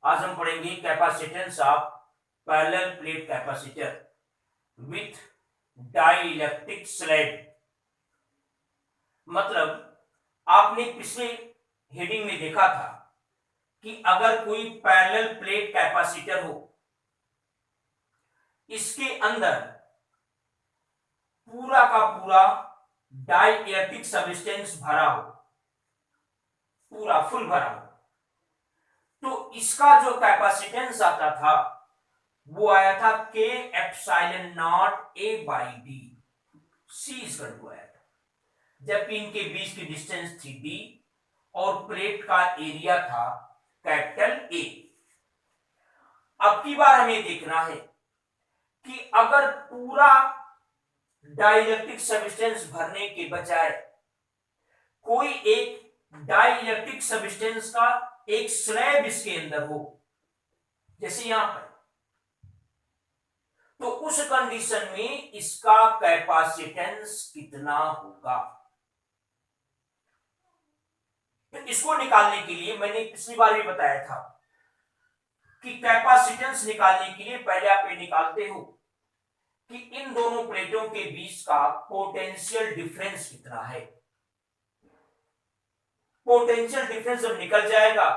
आज हम पढ़ेंगे capacitance of parallel plate capacitor with dielectric slab. मतलब आपने पिछले हेडिंग में देखा था कि अगर कोई पैरेलल प्लेट कैपेसिटर हो, इसके अंदर पूरा का पूरा डाइलेक्ट्रिक सब्सटेंस भरा हो, पूरा फुल भरा हो, तो इसका जो कैपेसिटेंस आता था वो आया था के epsilon not A by D, C equal to आया था, जबकि इनके बीच की डिस्टेंस थी डी और प्लेट का एरिया था कैपिटल ए। अब की बार हमें देखना है कि अगर पूरा डाइलेक्ट्रिक सब्सटेंस भरने के बजाय कोई एक डाइलेक्ट्रिक सब्सटेंस का एक स्लैब इसके अंदर हो, जैसे यहां पर, तो उस कंडीशन में इसका कैपेसिटेंस कितना होगा। तो इसको निकालने के लिए मैंने पिछली बार भी बताया था कि कैपेसिटेंस निकालने के लिए पहले आप ये निकालते हो कि इन दोनों प्लेटों के बीच का पोटेंशियल डिफरेंस कितना है। पोटेंशियल डिफरेंस जब निकल जाएगा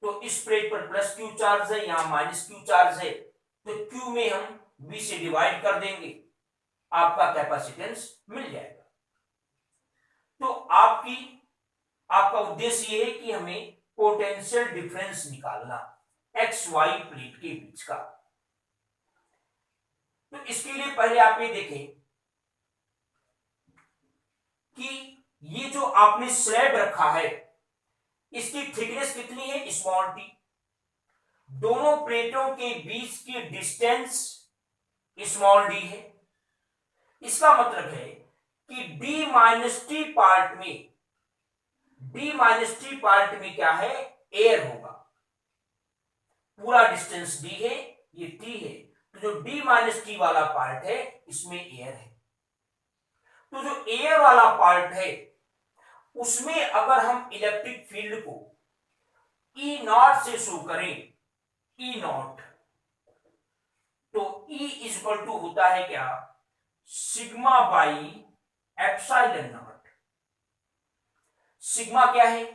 तो इस प्लेट पर प्लस क्यू चार्ज है, यहां माइनस क्यू चार्ज है, तो क्यू में हम v से डिवाइड कर देंगे, आपका कैपेसिटेंस मिल जाएगा। तो आपका उद्देश्य ये है कि हमें पोटेंशियल डिफरेंस निकालना एक्स वाई प्लेट के बीच का। तो इसके लिए पहले आप ये देखें कि ये जो आपने स्लैब रखा है इसकी थिकनेस कितनी है, स्मॉल टी। दोनों प्लेटों के बीच की डिस्टेंस स्मॉल डी है। इसका मतलब है कि डी माइनस टी पार्ट में क्या है, एयर होगा। पूरा डिस्टेंस डी है, ये टी है, तो जो डी माइनस टी वाला पार्ट है इसमें एयर है। तो जो एयर वाला पार्ट है उसमें अगर हम इलेक्ट्रिक फील्ड को ई नॉट से शो करें, ई नॉट, तो ई इक्वल टू होता है क्या, sigma by epsilon not. Sigma क्या है,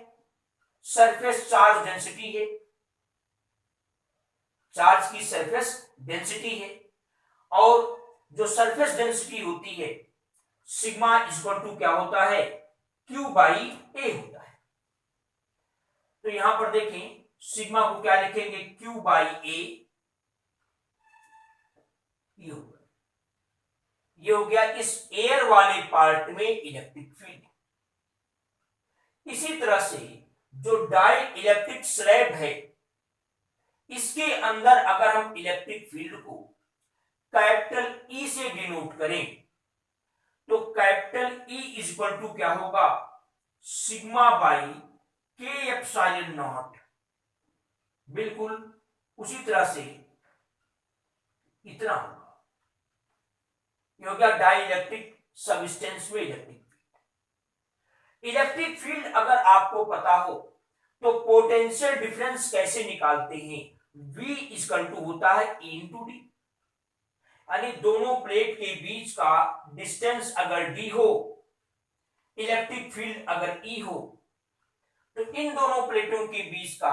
सरफेस चार्ज डेंसिटी है, चार्ज की सरफेस डेंसिटी है, और जो सरफेस डेंसिटी होती है सिग्मा इक्वल टू क्या होता है, क्यू बाई ए होता है। तो यहां पर देखें सिग्मा को क्या लिखेंगे, क्यू बाई ए, ये हो गया इस एयर वाले पार्ट में इलेक्ट्रिक फील्ड। इसी तरह से जो डाई इलेक्ट्रिक स्लैब है इसके अंदर अगर हम इलेक्ट्रिक फील्ड को कैपिटल ई से डिनोट करें तो कैपिटल ई इक्वल टू क्या होगा, sigma by K epsilon not. बिल्कुल उसी तरह से इतना होगा। ये हो गया डाई इलेक्ट्रिक सब्सटेंस में इलेक्ट्रिक फील्ड। इलेक्ट्रिक फील्ड अगर आपको पता हो तो पोटेंशियल डिफरेंस कैसे निकालते हैं, V इक्वल टू होता है E इंटू डी। यानी दोनों प्लेट के बीच का डिस्टेंस अगर D हो, इलेक्ट्रिक फील्ड अगर E हो, तो इन दोनों प्लेटों के बीच का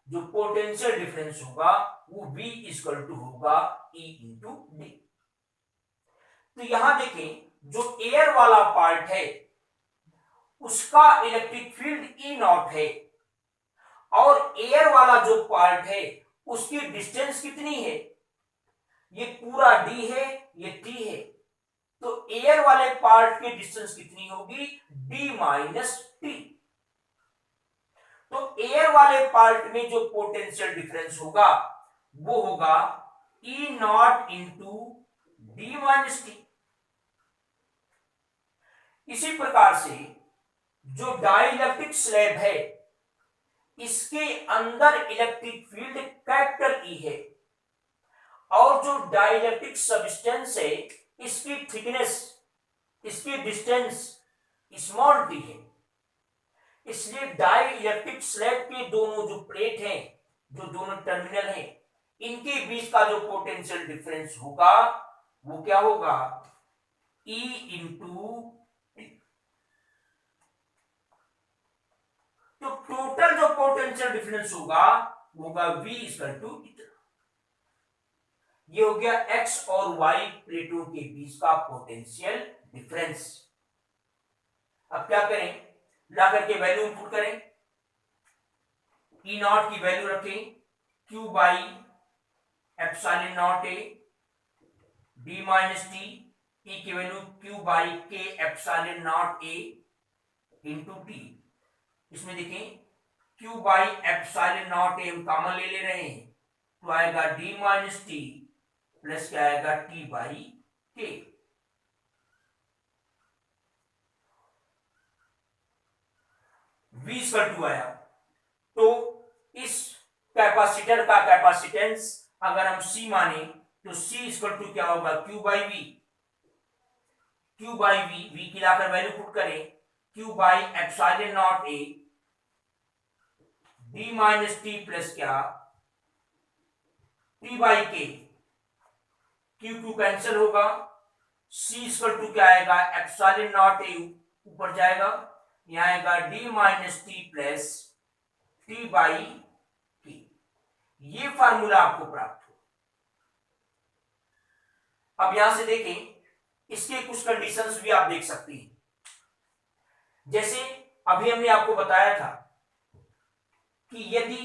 जो पोटेंशियल डिफरेंस होगा वो V इक्वल टू होगा E इंटू डी। तो यहां देखें जो एयर वाला पार्ट है उसका इलेक्ट्रिक फील्ड E नॉट है, और एयर वाला जो पार्ट है उसकी डिस्टेंस कितनी है, ये पूरा डी है, ये टी है, तो एयर वाले पार्ट की डिस्टेंस कितनी होगी, डी माइनस टी। तो एयर वाले पार्ट में जो पोटेंशियल डिफरेंस होगा वो होगा E nought into D minus T. इसी प्रकार से जो डाइलेक्ट्रिक स्लैब है इसके अंदर इलेक्ट्रिक फील्ड कैपिटल ई है, और जो डाइलेक्ट्रिक सब्सटेंस है इसकी थिकनेस, इसकी डिस्टेंस स्मॉल टी है। इसलिए डाइलेक्ट्रिक स्लैब के दोनों जो प्लेट हैं जो दोनों टर्मिनल हैं, इनके बीच का जो पोटेंशियल डिफरेंस होगा वो क्या होगा, E इंटू टी। तो टोटल जो पोटेंशियल डिफरेंस होगा वो होगा V इक्वल टू इतना। ये हो गया X और Y प्लेटों के बीच का पोटेंशियल डिफरेंस। अब क्या करें, ला करके वैल्यू इनपुट करें, E नॉट की वैल्यू रखें Q by epsilon not A D minus T, E की value Q by K epsilon not A into T. इसमें देखें Q by epsilon not A हम कॉमन ले रहे हैं, तो आएगा डी माइनस टी प्लस क्या आएगा टी बाई के। V इक्वल टू आया, तो इस कैपेसिटर का कैपेसिटेंस अगर हम C माने तो C इक्वल टू क्या होगा Q by V. Q by V की लाकर वैल्यू पुट करें, Q by epsilon not A D minus T plus क्या T by K. Q cancel होगा, C इक्वल टू क्या आएगा एप्सिलॉन नॉट ए ऊपर जाएगा, यहां आएगा D minus T plus T by K. ये फार्मूला आपको प्राप्त हो। अब यहां से देखें, इसके कुछ कंडीशंस भी आप देख सकते हैं। जैसे अभी हमने आपको बताया था कि यदि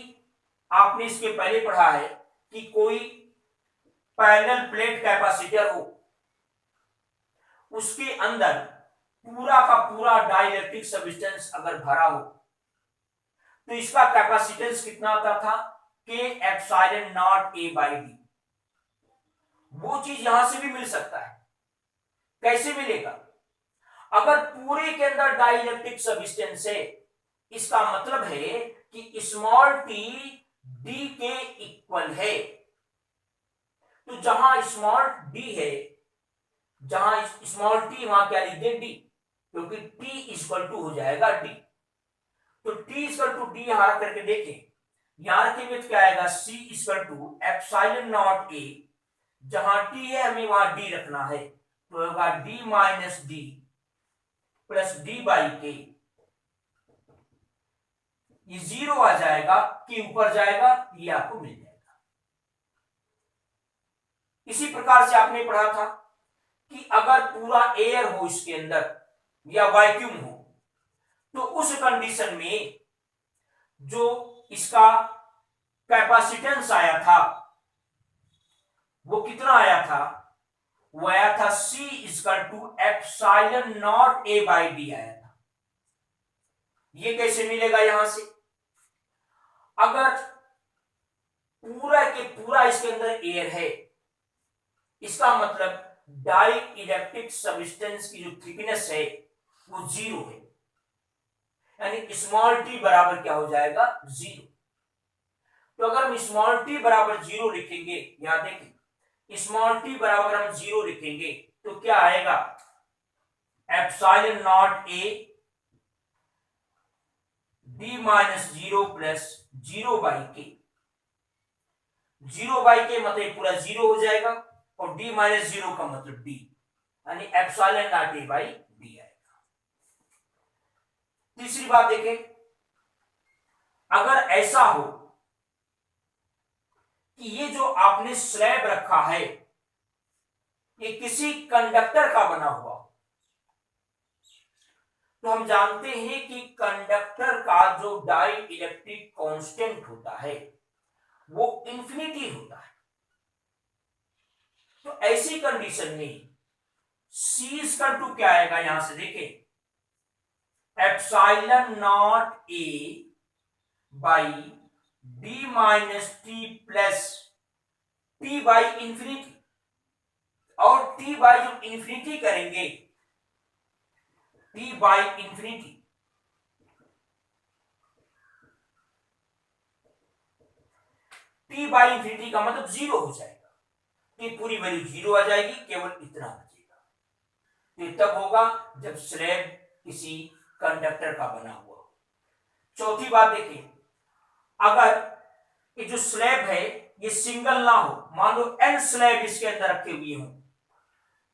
आपने इसके पहले पढ़ा है कि कोई पैरेलल प्लेट कैपेसिटर हो, उसके अंदर पूरा का पूरा डाइलेक्ट्रिक सब्सटेंस अगर भरा हो तो इसका कैपेसिटेंस कितना आता था, के epsilon not A by D. वो चीज यहां से भी मिल सकता है। कैसे मिलेगा, अगर पूरे के अंदर डाइलेक्ट्रिक सब्सटेंस है, इसका मतलब है कि स्मॉल टी डी के इक्वल है। तो जहां स्मॉल डी है, जहां स्मॉल टी वहां क्या लिख दे डी, क्योंकि टी इक्वल टू हो जाएगा डी। तो टी इक्वल टू डी यहां रख करके देखें, यहां रखेंगे तो क्या आएगा C equal to epsilon not A, जहां टी है हमें वहां डी रखना है, तो होगा D minus D plus D by K. ये जीरो आ जाएगा, के ऊपर जाएगा, ये आपको मिल जाएगा। इसी प्रकार से आपने पढ़ा था कि अगर पूरा एयर हो इसके अंदर या वैक्यूम हो, तो उस कंडीशन में जो इसका कैपेसिटेंस आया था वो कितना आया था, वो आया था C equal to epsilon not A by D आया था। ये कैसे मिलेगा, यहां से अगर पूरा के पूरा इसके अंदर एयर है, इसका मतलब डाई इलेक्ट्रिक सब्सटेंस की जो थिकनेस है वो जीरो है, यानी स्मॉल टी बराबर क्या हो जाएगा जीरो। तो अगर हम स्मॉल टी बराबर जीरो लिखेंगे, यहां देखें स्मॉल टी बराबर हम जीरो लिखेंगे तो क्या आएगा, epsilon not A D minus zero plus zero by के। जीरो बाई के मतलब पूरा जीरो हो जाएगा, और डी माइनस जीरो का मतलब डी, यानी epsilon not A by D आएगा। तीसरी बात देखें, अगर ऐसा हो कि ये जो आपने स्लैब रखा है ये किसी कंडक्टर का बना हुआ, तो हम जानते हैं कि कंडक्टर का जो डाई इलेक्ट्रिक कांस्टेंट होता है वो इंफिनिटी होता है। तो ऐसी कंडीशन में C इक्वल टू क्या आएगा, यहां से देखें epsilon not A by D minus T plus T by infinity, और टी बाई जो इंफिनिटी करेंगे, T by infinity, T by infinity का मतलब जीरो हो जाएगा, तो पूरी वैल्यू जीरो आ जाएगी, केवल इतना बचेगा। तो तब होगा जब स्लैब किसी कंडक्टर का बना हुआ हो। चौथी बात देखिए, अगर कि जो स्लैब है ये सिंगल ना हो, मान लो n स्लैब इसके अंदर रखे हुए हों,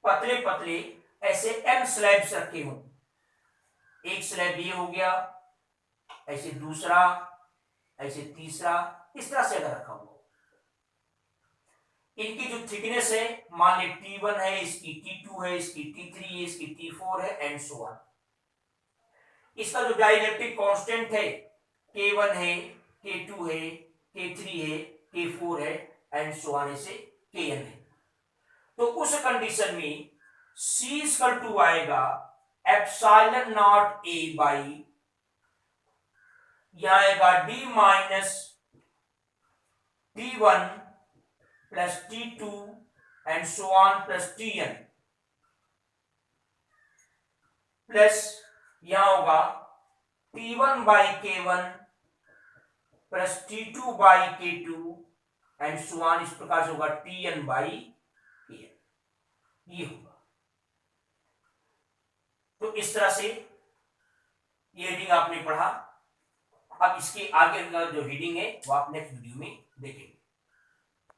पतले पतले ऐसे n स्लैब्स रखे हों, एक स्लैब ये हो गया, ऐसे दूसरा, ऐसे तीसरा, इस तरह से अगर रखा हुआ, इनकी जो थिकनेस है मान ली T1 है, इसकी T2 है, इसकी T3 है, इसकी T4 है एंड सो ऑन। इसका जो डाइलेक्ट्रिक कांस्टेंट है K1 है, K2 है, K3 है, K4 है एंड सो ऑन ऐसे Kn है। तो उस कंडीशन में C इक्वल टू आएगा एप्सिलॉन नॉट A बाई, यहां आएगा D minus T1 plus T2 and so on plus Tn, plus यहां होगा T1 by K1 plus T2 by K2 and so on, इस प्रकार से होगा Tn बाई Kn, ये होगा। तो इस तरह से ये हेडिंग आपने पढ़ा। अब इसके आगे का जो हेडिंग है वो आप नेक्स्ट वीडियो में देखेंगे।